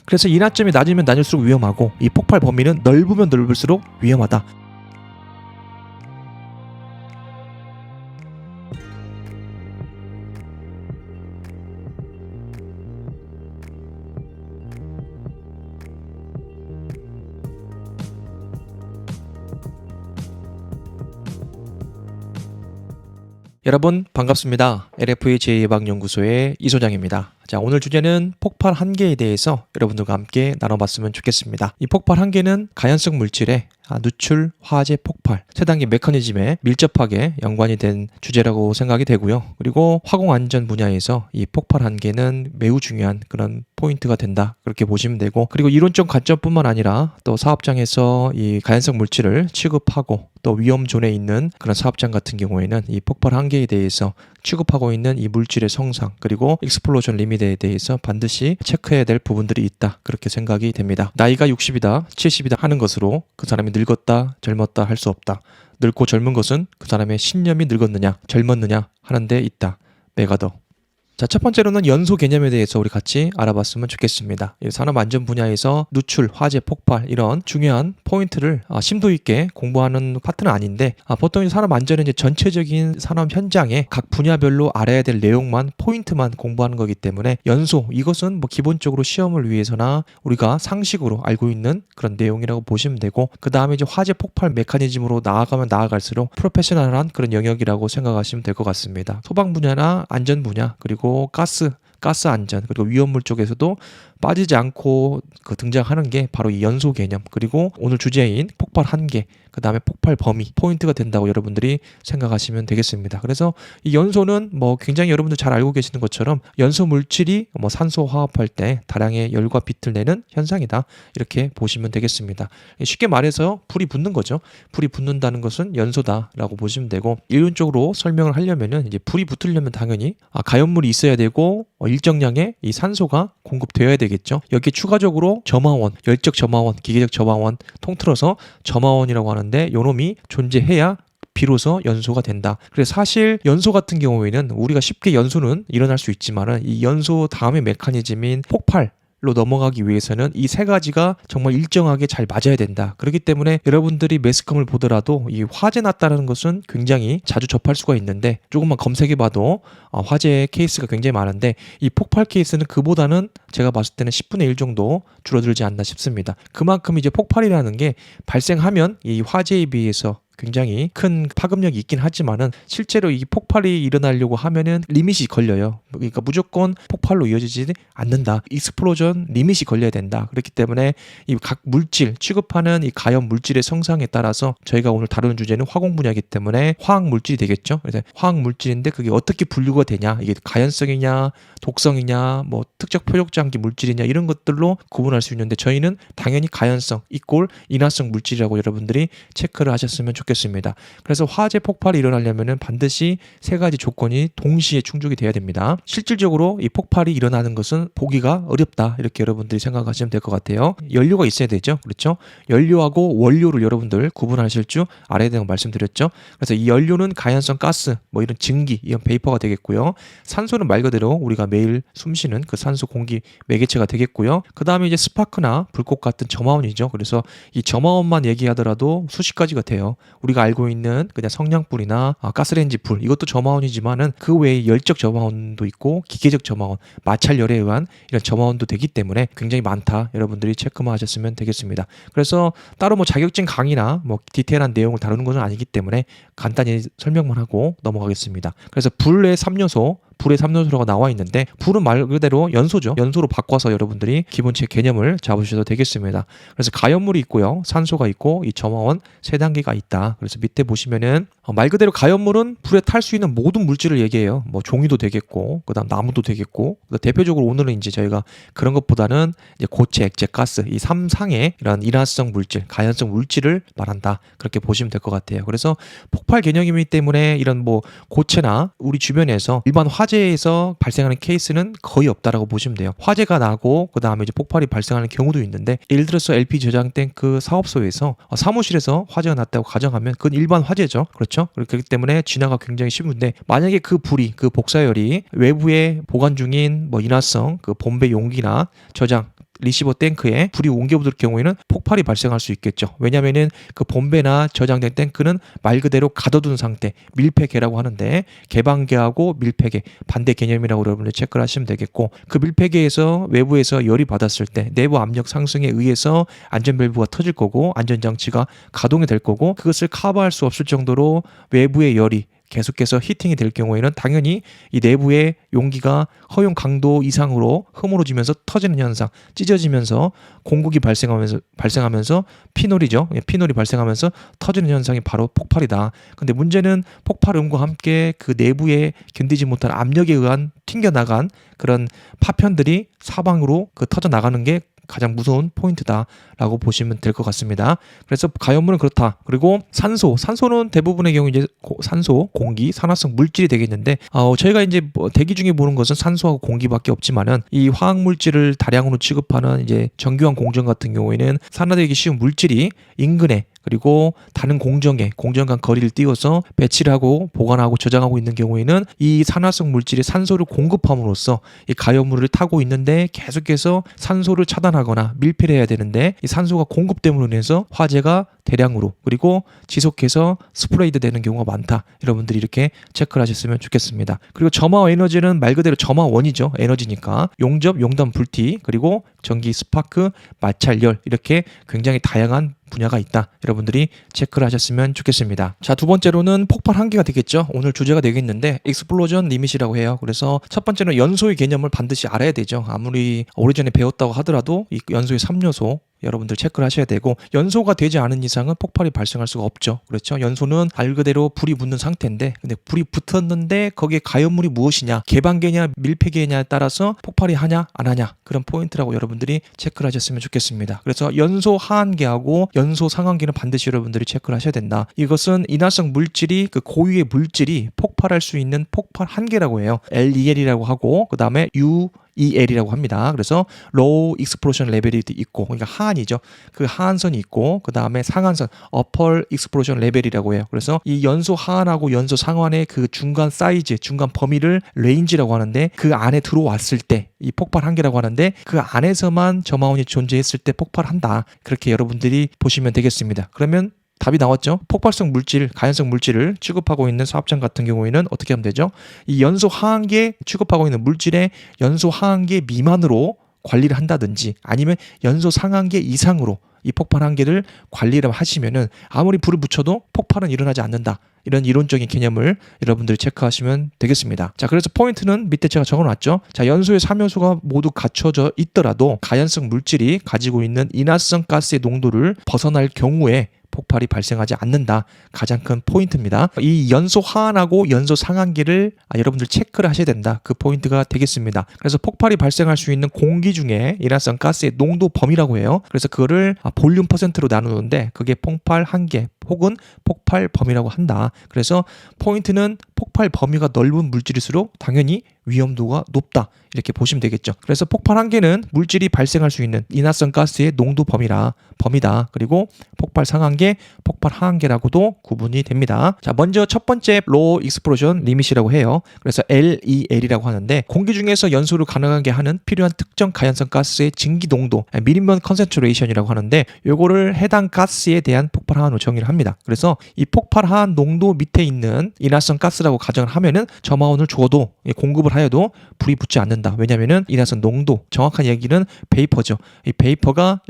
그래서 인하점이 낮으면 낮을수록 위험하고 이 폭발 범위는 넓으면 넓을수록 위험하다. 여러분 반갑습니다. LFA 제2예방연구소의 이소장입니다. 자, 오늘 주제는 폭발 한계에 대해서 여러분들과 함께 나눠봤으면 좋겠습니다. 이 폭발 한계는 가연성 물질의 누출, 화재, 폭발 세 단계 메커니즘에 밀접하게 연관이 된 주제라고 생각이 되고요. 그리고 화공안전 분야에서 이 폭발 한계는 매우 중요한 그런 포인트가 된다, 그렇게 보시면 되고, 그리고 이론적 관점뿐만 아니라 또 사업장에서 이 가연성 물질을 취급하고 또 위험존에 있는 그런 사업장 같은 경우에는 이 폭발 한계에 대해서 취급하고 있는 이 물질의 성상 그리고 익스플로전 리밋에 대해서 반드시 체크해야 될 부분들이 있다, 그렇게 생각이 됩니다. 나이가 60이다 70이다 하는 것으로 그 사람이 늙었다 젊었다 할 수 없다. 늙고 젊은 것은 그 사람의 신념이 늙었느냐 젊었느냐 하는 데 있다. 메가더. 자, 첫 번째로는 연소 개념에 대해서 우리 같이 알아봤으면 좋겠습니다. 산업안전 분야에서 누출, 화재, 폭발 이런 중요한 포인트를 심도 있게 공부하는 파트는 아닌데, 보통 산업안전은 이제 전체적인 산업 현장에 각 분야별로 알아야 될 내용만, 포인트만 공부하는 거기 때문에 연소, 이것은 뭐 기본적으로 시험을 위해서나 우리가 상식으로 알고 있는 그런 내용이라고 보시면 되고, 그 다음에 이제 화재, 폭발 메커니즘으로 나아가면 나아갈수록 프로페셔널한 그런 영역이라고 생각하시면 될 것 같습니다. 소방 분야나 안전 분야, 그리고 가스 안전, 그리고 위험물 쪽에서도 빠지지 않고 등장하는 게 바로 이 연소 개념, 그리고 오늘 주제인 폭발 한계, 그 다음에 폭발 범위 포인트가 된다고 여러분들이 생각하시면 되겠습니다. 그래서 이 연소는 뭐 굉장히 여러분들 잘 알고 계시는 것처럼 연소 물질이 뭐 산소 화합할 때 다량의 열과 빛을 내는 현상이다, 이렇게 보시면 되겠습니다. 쉽게 말해서 불이 붙는 거죠. 불이 붙는다는 것은 연소다라고 보시면 되고, 이론적으로 설명을 하려면은 이제 불이 붙으려면 당연히 가연물이 있어야 되고 일정량의 이 산소가 공급되어야 되겠죠. 여기에 추가적으로 점화원, 열적 점화원, 기계적 점화원, 통틀어서 점화원이라고 하는데 요놈이 존재해야 비로소 연소가 된다. 그래서 사실 연소 같은 경우에는 우리가 쉽게 연소는 일어날 수 있지만은 이 연소 다음의 메커니즘인 폭발 로 넘어가기 위해서는 이 세 가지가 정말 일정하게 잘 맞아야 된다. 그렇기 때문에 여러분들이 매스컴을 보더라도 이 화재 났다는 것은 굉장히 자주 접할 수가 있는데, 조금만 검색해봐도 화재 케이스가 굉장히 많은데 이 폭발 케이스는 그보다는 제가 봤을 때는 10분의 1 정도 줄어들지 않나 싶습니다. 그만큼 이제 폭발이라는 게 발생하면 이 화재에 비해서 굉장히 큰 파급력이 있긴 하지만은 실제로 이 폭발이 일어나려고 하면은 리밋이 걸려요. 그러니까 무조건 폭발로 이어지지 않는다. 익스플로전 리밋이 걸려야 된다. 그렇기 때문에 이 각 물질 취급하는 이 가연 물질의 성상에 따라서 저희가 오늘 다루는 주제는 화공 분야이기 때문에 화학 물질이 되겠죠. 그래서 화학 물질인데 그게 어떻게 분류가 되냐, 이게 가연성이냐 독성이냐 뭐 특정 표적장기 물질이냐 이런 것들로 구분할 수 있는데, 저희는 당연히 가연성 이꼴 인화성 물질이라고 여러분들이 체크를 하셨으면 좋겠습니다. 그래서 화재 폭발이 일어나려면 반드시 세 가지 조건이 동시에 충족이 돼야 됩니다. 실질적으로 이 폭발이 일어나는 것은 보기가 어렵다, 이렇게 여러분들이 생각하시면 될 것 같아요. 연료가 있어야 되죠. 그렇죠? 연료하고 원료를 여러분들 구분하실 줄 알아야 되는 거 말씀드렸죠. 그래서 이 연료는 가연성 가스, 뭐 이런 증기, 이런 베이퍼가 되겠고요. 산소는 말 그대로 우리가 매일 숨쉬는 그 산소 공기 매개체가 되겠고요. 그 다음에 이제 스파크나 불꽃 같은 점화원이죠. 그래서 이 점화원만 얘기하더라도 수십 가지가 돼요. 우리가 알고 있는 그냥 성냥불이나 가스레인지 불, 이것도 점화원이지만은 그 외에 열적 점화원도 있고 기계적 점화원, 마찰열에 의한 이런 점화원도 되기 때문에 굉장히 많다. 여러분들이 체크만 하셨으면 되겠습니다. 그래서 따로 뭐 자격증 강의나 뭐 디테일한 내용을 다루는 것은 아니기 때문에 간단히 설명만 하고 넘어가겠습니다. 그래서 불의 3요소, 불의 3요소가 나와 있는데, 불은 말 그대로 연소죠. 연소로 바꿔서 여러분들이 기본체 개념을 잡으셔도 되겠습니다. 그래서 가연물이 있고요, 산소가 있고 이 점화원 세 단계가 있다. 그래서 밑에 보시면은 말 그대로 가연물은 불에 탈 수 있는 모든 물질을 얘기해요. 뭐 종이도 되겠고, 그다음 나무도 되겠고, 대표적으로 오늘은 이제 저희가 그런 것보다는 이제 고체, 액체, 가스 이 3상의 이런 인화성 물질, 가연성 물질을 말한다. 그렇게 보시면 될 것 같아요. 그래서 폭발 개념이기 때문에 이런 뭐 고체나 우리 주변에서 일반 화재에서 발생하는 케이스는 거의 없다라고 보시면 돼요. 화재가 나고 그 다음에 이제 폭발이 발생하는 경우도 있는데, 예를 들어서 LP 저장 탱크 사업소에서 사무실에서 화재가 났다고 가정하면 그건 일반 화재죠. 그렇죠? 그렇기 때문에 진화가 굉장히 쉬운데, 만약에 그 불이, 그 복사열이 외부에 보관 중인 뭐 인화성 그 본배 용기나 저장 리시버 탱크에 불이 옮겨붙을 경우에는 폭발이 발생할 수 있겠죠. 왜냐면은 그 본배나 저장된 탱크는 말 그대로 가둬둔 상태, 밀폐계라고 하는데 개방계하고 밀폐계 반대 개념이라고 여러분들 체크를 하시면 되겠고, 그 밀폐계에서 외부에서 열이 받았을 때 내부 압력 상승에 의해서 안전밸브가 터질 거고 안전장치가 가동이 될 거고, 그것을 커버할 수 없을 정도로 외부의 열이 계속해서 히팅이 될 경우에는 당연히 이 내부의 용기가 허용 강도 이상으로 흐물어지면서 터지는 현상, 찢어지면서 공국이 발생하면서 피놀이죠. 피놀이 발생하면서 터지는 현상이 바로 폭발이다. 근데 문제는 폭발음과 함께 그 내부에 견디지 못한 압력에 의한 튕겨나간 그런 파편들이 사방으로 그 터져 나가는 게 가장 무서운 포인트다라고 보시면 될 것 같습니다. 그래서 가연물은 그렇다. 그리고 산소는 대부분의 경우 이제 산소, 공기, 산화성 물질이 되겠는데, 저희가 이제 대기 중에 보는 것은 산소하고 공기밖에 없지만은 이 화학 물질을 다량으로 취급하는 이제 정교한 공정 같은 경우에는 산화되기 쉬운 물질이 인근에 그리고 다른 공정 간 거리를 띄워서 배치를 하고 보관하고 저장하고 있는 경우에는 이 산화성 물질이 산소를 공급함으로써 이 가연물을 타고 있는데 계속해서 산소를 차단하거나 밀폐를 해야 되는데, 이 산소가 공급됨으로 인해서 화재가 대량으로 그리고 지속해서 스프레이드 되는 경우가 많다. 여러분들이 이렇게 체크를 하셨으면 좋겠습니다. 그리고 점화 에너지는 말 그대로 점화원이죠. 에너지니까 용접, 용담, 불티, 그리고 전기, 스파크, 마찰열, 이렇게 굉장히 다양한 분야가 있다. 여러분들이 체크를 하셨으면 좋겠습니다. 자, 두 번째로는 폭발 한계가 되겠죠. 오늘 주제가 되겠는데 익스플로전 리밋이라고 해요. 그래서 첫 번째는 연소의 개념을 반드시 알아야 되죠. 아무리 오래전에 배웠다고 하더라도 이 연소의 3요소 여러분들 체크를 하셔야 되고, 연소가 되지 않은 이상은 폭발이 발생할 수가 없죠. 그렇죠? 연소는 말 그대로 불이 붙는 상태인데, 근데 불이 붙었는데 거기에 가연물이 무엇이냐, 개방계냐 밀폐계냐에 따라서 폭발이 하냐 안 하냐, 그런 포인트라고 여러분들이 체크를 하셨으면 좋겠습니다. 그래서 연소 하한계하고 연소 상한계는 반드시 여러분들이 체크를 하셔야 된다. 이것은 인화성 물질이 그 고유의 물질이 폭발할 수 있는 폭발 한계라고 해요. LEL이라고 하고 그 다음에 EL이라고 합니다. 그래서 low explosion level이 있고, 그러니까 하한이죠. 그 하한선이 있고, 그 다음에 상한선 upper explosion level이라고 해요. 그래서 이 연소 하한하고 연소 상한의 그 중간 사이즈, 중간 범위를 레인지라고 하는데, 그 안에 들어왔을 때 이 폭발 한계라고 하는데, 그 안에서만 점화원이 존재했을 때 폭발한다. 그렇게 여러분들이 보시면 되겠습니다. 그러면 답이 나왔죠. 폭발성 물질, 가연성 물질을 취급하고 있는 사업장 같은 경우에는 어떻게 하면 되죠? 이 연소 하한계 취급하고 있는 물질의 연소 하한계 미만으로 관리를 한다든지, 아니면 연소 상한계 이상으로 이 폭발 한계를 관리를 하시면은 아무리 불을 붙여도 폭발은 일어나지 않는다. 이런 이론적인 개념을 여러분들이 체크하시면 되겠습니다. 자, 그래서 포인트는 밑에 제가 적어놨죠. 자, 연소의 3요소가 모두 갖춰져 있더라도 가연성 물질이 가지고 있는 인화성 가스의 농도를 벗어날 경우에 폭발이 발생하지 않는다. 가장 큰 포인트입니다. 이 연소 하한하고 연소 상한계를 여러분들 체크를 하셔야 된다. 그 포인트가 되겠습니다. 그래서 폭발이 발생할 수 있는 공기 중에 인화성 가스의 농도 범위라고 해요. 그래서 그거를 볼륨 퍼센트로 나누는데 그게 폭발 한계 혹은 폭발 범위라고 한다. 그래서 포인트는 폭발 범위가 넓은 물질일수록 당연히 위험도가 높다. 이렇게 보시면 되겠죠. 그래서 폭발 한계는 물질이 발생할 수 있는 인화성 가스의 농도 범위다. 그리고 폭발 상한계, 폭발 하한계라고도 구분이 됩니다. 자, 먼저 첫 번째 low explosion limit이라고 해요. 그래서 LEL이라고 하는데, 공기 중에서 연소를 가능하게 하는 필요한 특정 가연성 가스의 증기 농도, minimum concentration이라고 하는데, 요거를 해당 가스에 대한 폭발 하한으로 정의를 합니다. 그래서 이 폭발 하한 농도 밑에 있는 인화성 가스라고 가정을 하면은 점화원을 주어도 공급을 하여도 불이 붙지 않는다. 왜냐면은 인화성 농도, 정확한 얘기는 베이퍼죠. 이 베이퍼가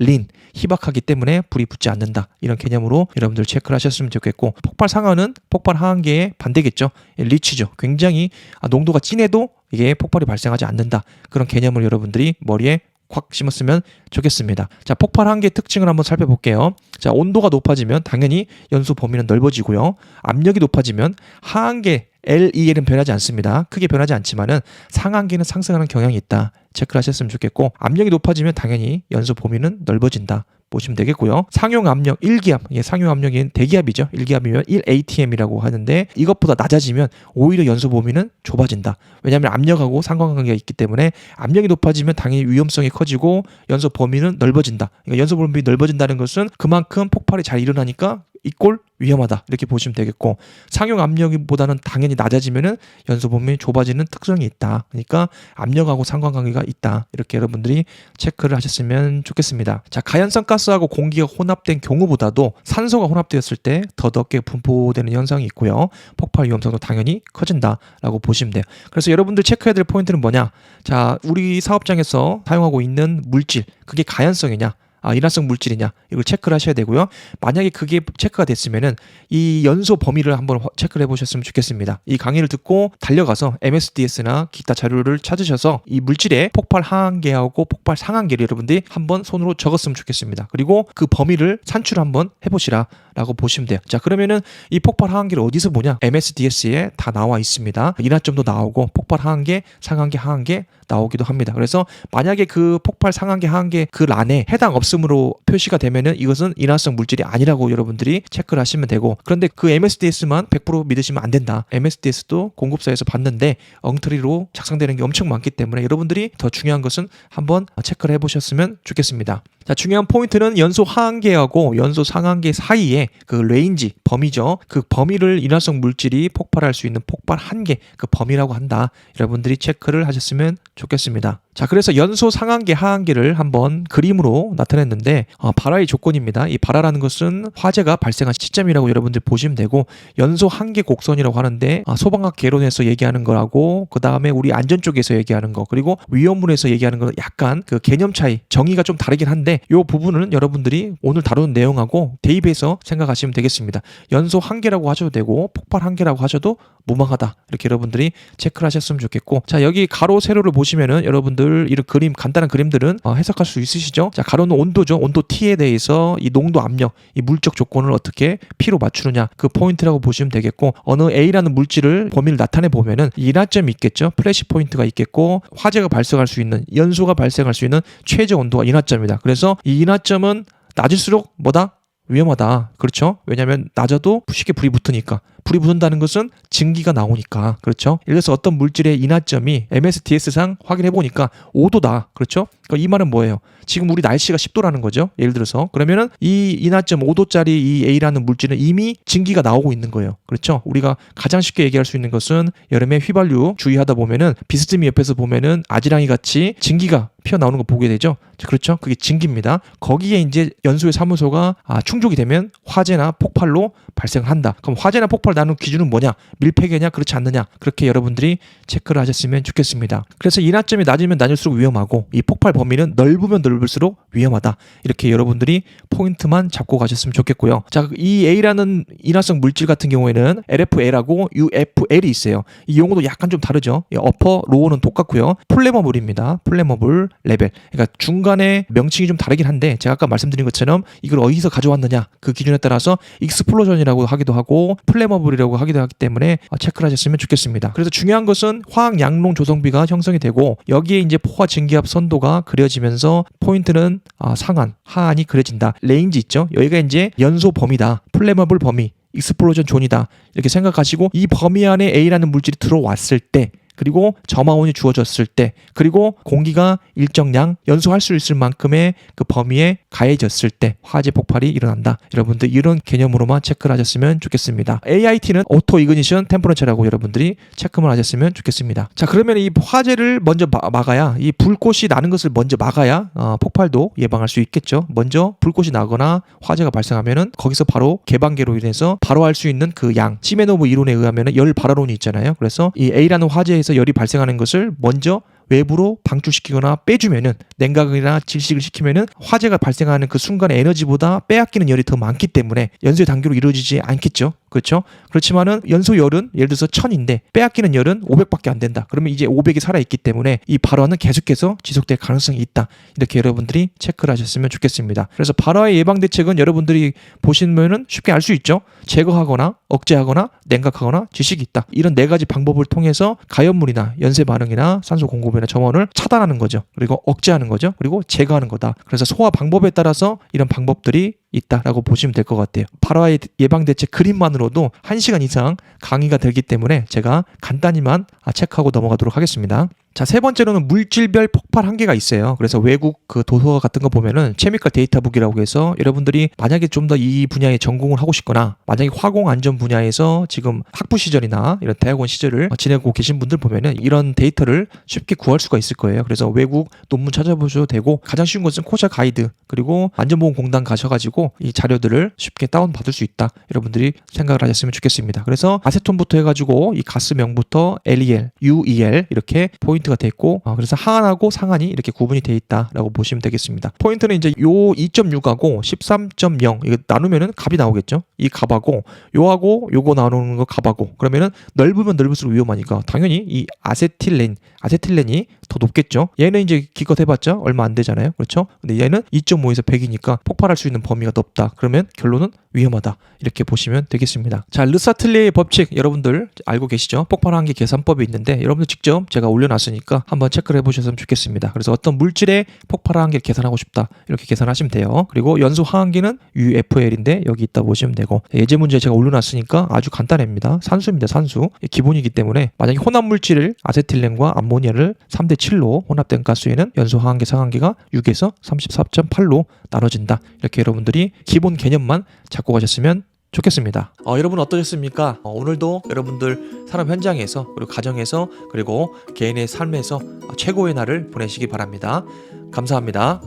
희박하기 때문에 불이 붙지 않는다. 이런 개념으로 여러분들 체크를 하셨으면 좋겠고, 폭발 상한은 폭발 하한계의 반대겠죠. 리치죠. 굉장히 농도가 진해도 이게 폭발이 발생하지 않는다. 그런 개념을 여러분들이 머리에 콱 심었으면 좋겠습니다. 자, 폭발 한계의 특징을 한번 살펴볼게요. 자, 온도가 높아지면 당연히 연소 범위는 넓어지고요. 압력이 높아지면 하한계 LEL은 변하지 않습니다. 크게 변하지 않지만은 상한계는 상승하는 경향이 있다. 체크를 하셨으면 좋겠고, 압력이 높아지면 당연히 연소 범위는 넓어진다. 보시면 되겠고요. 상용 압력 1기압, 상용 압력이 대기압이죠. 1기압이면 1atm이라고 하는데, 이것보다 낮아지면 오히려 연소 범위는 좁아진다. 왜냐하면 압력하고 상관관계가 있기 때문에 압력이 높아지면 당연히 위험성이 커지고 연소 범위는 넓어진다. 그러니까 연소 범위 넓어진다는 것은 그만큼 폭발이 잘 일어나니까 이꼴 위험하다 이렇게 보시면 되겠고, 상용 압력보다는 당연히 낮아지면은 연소 범위 좁아지는 특성이 있다. 그러니까 압력하고 상관관계가 있다. 이렇게 여러분들이 체크를 하셨으면 좋겠습니다. 자, 가연성 가스하고 공기가 혼합된 경우보다도 산소가 혼합되었을 때 더 넓게 분포되는 현상이 있고요. 폭발 위험성도 당연히 커진다라고 보시면 돼요. 그래서 여러분들 체크해야 될 포인트는 뭐냐? 자, 우리 사업장에서 사용하고 있는 물질, 그게 가연성이냐? 인화성 물질이냐, 이걸 체크를 하셔야 되고요. 만약에 그게 체크가 됐으면은 이 연소 범위를 한번 체크를 해보셨으면 좋겠습니다. 이 강의를 듣고 달려가서 MSDS나 기타 자료를 찾으셔서 이 물질의 폭발 하한계하고 폭발 상한계를 여러분들이 한번 손으로 적었으면 좋겠습니다. 그리고 그 범위를 산출을 한번 해보시라 라고 보시면 돼요. 자, 그러면은 이 폭발 하한계를 어디서 보냐? MSDS에 다 나와 있습니다. 인하점도 나오고 폭발 하한계, 상한계, 하한계 나오기도 합니다. 그래서 만약에 그 폭발 상한계, 하한계 그 란에 해당 없음으로 표시가 되면은 이것은 인화성 물질이 아니라고 여러분들이 체크를 하시면 되고, 그런데 그 MSDS만 100% 믿으시면 안 된다. MSDS도 공급사에서 봤는데 엉터리로 작성되는 게 엄청 많기 때문에 여러분들이 더 중요한 것은 한번 체크를 해보셨으면 좋겠습니다. 자, 중요한 포인트는 연소 하한계하고 연소 상한계 사이에 그 레인지, 범위죠. 그 범위를 인화성 물질이 폭발할 수 있는 폭발 한계, 그 범위라고 한다. 여러분들이 체크를 하셨으면 좋겠습니다. 자, 그래서 연소 상한계, 하한계를 한번 그림으로 나타냈는데 발화의 조건입니다. 이 발화라는 것은 화재가 발생한 시점이라고 여러분들 보시면 되고, 연소 한계 곡선이라고 하는데 소방학 개론에서 얘기하는 거라고, 그 다음에 우리 안전 쪽에서 얘기하는 거, 그리고 위험문에서 얘기하는 거는 약간 그 개념 차이, 정의가 좀 다르긴 한데 이 부분은 여러분들이 오늘 다루는 내용하고 대입해서 생각하시면 되겠습니다. 연소 한계라고 하셔도 되고 폭발 한계라고 하셔도 무방하다. 이렇게 여러분들이 체크를 하셨으면 좋겠고, 자, 여기 가로 세로를 보시면은 여러분들 이런 그림, 간단한 그림들은 해석할 수 있으시죠? 자, 가로는 온도죠. 온도 T에 대해서 이 농도, 압력, 이 물적 조건을 어떻게 P로 맞추느냐, 그 포인트라고 보시면 되겠고, 어느 A라는 물질을 범위를 나타내 보면은 인하점이 있겠죠. 플래시 포인트가 있겠고, 화재가 발생할 수 있는, 연소가 발생할 수 있는 최저 온도가 인하점이다. 그래서 이 인하점은 낮을수록 뭐다? 위험하다. 그렇죠? 왜냐하면 낮아도 쉽게 불이 붙으니까. 불이 붙는다는 것은 증기가 나오니까. 그렇죠? 예를 들어서 어떤 물질의 인하점이 MSDS상 확인해 보니까 5도다. 그렇죠? 그러니까 이 말은 뭐예요? 지금 우리 날씨가 10도라는 거죠. 예를 들어서. 그러면은 이 인하점 5도짜리 이 A라는 물질은 이미 증기가 나오고 있는 거예요. 그렇죠? 우리가 가장 쉽게 얘기할 수 있는 것은 여름에 휘발유 주의하다 보면은 비스듬히 옆에서 보면은 아지랑이 같이 증기가 피어나오는 거 보게 되죠. 그렇죠? 그게 증기입니다. 거기에 이제 연소의 사무소가 충족이 되면 화재나 폭발로 발생을 한다. 그럼 화재나 폭발 나누는 기준은 뭐냐? 밀폐계냐? 그렇지 않느냐? 그렇게 여러분들이 체크를 하셨으면 좋겠습니다. 그래서 인하점이 낮으면 낮을수록 위험하고 이 폭발 범위는 넓으면 넓을수록 위험하다. 이렇게 여러분들이 포인트만 잡고 가셨으면 좋겠고요. 자, 이 A라는 인화성 물질 같은 경우에는 LFL하고 UFL이 있어요. 이 용어도 약간 좀 다르죠. 어퍼, 로어는 똑같고요. 플래머블입니다. 플래머블 레벨. 그러니까 중간에 명칭이 좀 다르긴 한데 제가 아까 말씀드린 것처럼 이걸 어디서 가져왔느냐 그 기준에 따라서 익스플로전이라고 하기도 하고 플래머블이라고 하기도 하기 때문에 체크를 하셨으면 좋겠습니다. 그래서 중요한 것은 화학 양론 조성비가 형성이 되고 여기에 이제 포화 증기압 선도가 그려지면서 포인트는 상한, 하한이 그려진다. 레인지 있죠. 여기가 이제 연소 범위다. 플래머블 범위, 익스플로전 존이다. 이렇게 생각하시고 이 범위 안에 A라는 물질이 들어왔을 때, 그리고 점화온이 주어졌을 때, 그리고 공기가 일정량 연소할 수 있을 만큼의 그 범위에 가해졌을 때 화재 폭발이 일어난다. 여러분들 이런 개념으로만 체크를 하셨으면 좋겠습니다. AIT는 오토 이그니션 템퍼러처라고 여러분들이 체크만 하셨으면 좋겠습니다. 자, 그러면 이 화재를 먼저 막아야, 이 불꽃이 나는 것을 먼저 막아야 폭발도 예방할 수 있겠죠. 먼저 불꽃이 나거나 화재가 발생하면은 거기서 바로 개방계로 인해서 바로 할 수 있는 그 양, 시메노브 이론에 의하면은 열 발화론이 있잖아요. 그래서 이 A라는 화재에서 열이 발생하는 것을 먼저 외부로 방출시키거나 빼주면은, 냉각이나 질식을 시키면은 화재가 발생하는 그 순간의 에너지보다 빼앗기는 열이 더 많기 때문에 연소의 단계로 이루어지지 않겠죠. 그렇죠? 그렇지만은 연소열은 예를 들어서 1000인데 빼앗기는 열은 500밖에 안 된다. 그러면 이제 500이 살아있기 때문에 이 발화는 계속해서 지속될 가능성이 있다. 이렇게 여러분들이 체크를 하셨으면 좋겠습니다. 그래서 발화의 예방 대책은 여러분들이 보시면은 쉽게 알 수 있죠. 제거하거나 억제하거나 냉각하거나 질식이 있다. 이런 4가지 방법을 통해서 가연물이나 연쇄 반응이나 산소 공급이나 점원을 차단하는 거죠. 그리고 억제하는 거죠. 그리고 제거하는 거다. 그래서 소화 방법에 따라서 이런 방법들이 있다라고 보시면 될 것 같아요. 발화의 예방 대책 그림만으로도 1시간 이상 강의가 되기 때문에 제가 간단히만 체크하고 넘어가도록 하겠습니다. 자, 세 번째로는 물질별 폭발 한계가 있어요. 그래서 외국 그 도서 같은 거 보면은 케미컬 데이터북이라고 해서 여러분들이 만약에 좀 더 이 분야에 전공을 하고 싶거나 만약에 화공 안전 분야에서 지금 학부 시절이나 이런 대학원 시절을 지내고 계신 분들 보면은 이런 데이터를 쉽게 구할 수가 있을 거예요. 그래서 외국 논문 찾아보셔도 되고 가장 쉬운 것은 코자 가이드 그리고 안전보건공단 가셔가지고 이 자료들을 쉽게 다운받을 수 있다. 여러분들이 생각을 하셨으면 좋겠습니다. 그래서 아세톤부터 해가지고 이 가스명부터 LEL, UEL 이렇게 포인트가 돼 있고 그래서 하한하고 상한이 이렇게 구분이 돼 있다라고 보시면 되겠습니다. 포인트는 이제 요 2.6하고 13.0 이거 나누면은 값이 나오겠죠. 이 값하고 요하고 요거 나누는 거 값하고 그러면은 넓으면 넓을수록 위험하니까 당연히 이 아세틸렌이 더 높겠죠. 얘는 이제 기껏 해봤자 얼마 안 되잖아요. 그렇죠? 근데 얘는 2.5에서 100이니까 폭발할 수 있는 범위가 높다. 그러면 결론은 위험하다. 이렇게 보시면 되겠습니다. 자, 르사틀리의 법칙 여러분들 알고 계시죠? 폭발 한계 계산법이 있는데 여러분들 직접 제가 올려놨으니까 한번 체크를 해보셨으면 좋겠습니다. 그래서 어떤 물질의 폭발 한계를 계산하고 싶다. 이렇게 계산하시면 돼요. 그리고 연소 하한계는 UFL인데 여기 있다 보시면 되고 예제 문제 제가 올려놨으니까 아주 간단합니다. 산수입니다. 산수. 기본이기 때문에 만약에 혼합 물질을 아세틸렌과 암모니아를 3대 7로 혼합된 가스에는 연소 하한계 상한계가 6에서 34.8로 나눠진다. 이렇게 여러분들이 기본 개념만 잡고 가셨으면 좋겠습니다. 여러분 어떠셨습니까? 오늘도 여러분들 산업 현장에서 그리고 가정에서 그리고 개인의 삶에서 최고의 날을 보내시기 바랍니다. 감사합니다.